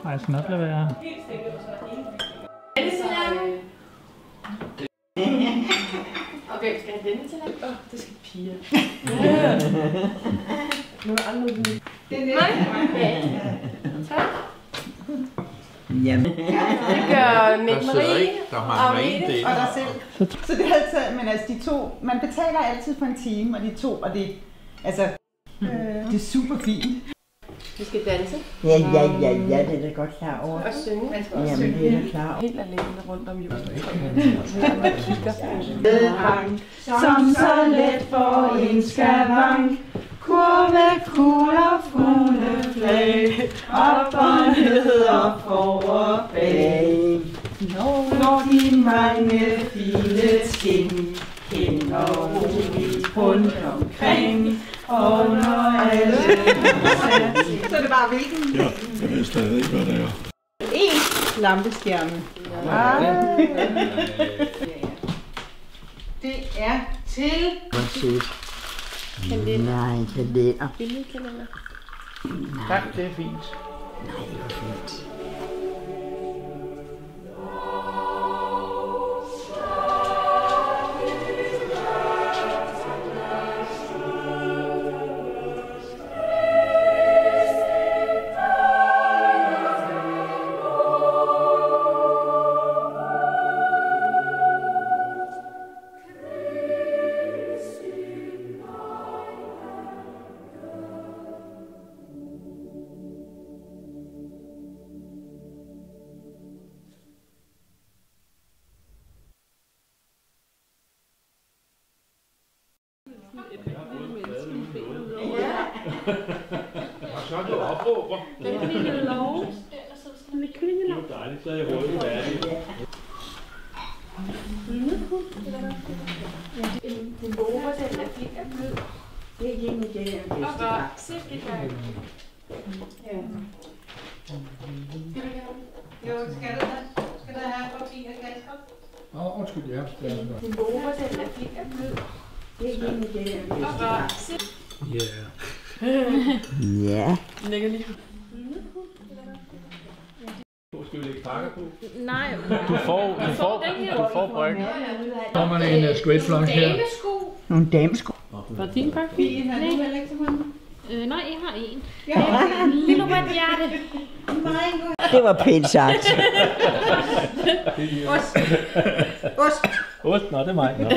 Ej, jeg skal nok lade være. Okay, skal jeg denne til dig? Det skal piger. Nu er andre ude. Det er tak. Jamen. Det gør Nick Marie der mangler en del. Og dig selv. Så det er altid, men altså de to, man betaler altid for en time, og de to, og det, altså, det er super fint. Vi skal danse. Ja, det er da godt klar over. Og synge. Jamen, det er da klar over. Helt alene rundt om juletræet. Vi kigger. Som så let for en skavank, kurve, kugler, fugle, flag, op og ned og for og bag. Når de mange fine skin hænger roligt rundt omkring, og når alle så er det bare hvilken? Ja, jeg ved stadig ikke, hvad det er. En lampeskærme. Det er til... Hvor sødt. Nej, kalender. Billedkalender. Tak, det er fint. Nej, det var fint. Så er du opråber. Den lille lov. Den lille kyllingelov. Det er dejligt, så er jeg hurtigt færdig. Den bober, den er fint af blød. Det er ikke det, jeg vil Og så silkegrej. Ja. Jo, skal du have papir og glas? Undskyld, ja. Den bober, den er fint af blød. Det er ikke det, jeg vil Og så Ja. den ligger lige. Skal vi lægge pakker på? Nej. Du får bryggen. Så får man en straight flush her. Damesko. Nogle damesko. Var din pakke? Fie, har du heller ikke til hånden? Nej, jeg har en. Ja. Lille rødt hjerte. Det var pænt sagt. Ost. Ost, nå det er mig. Nå.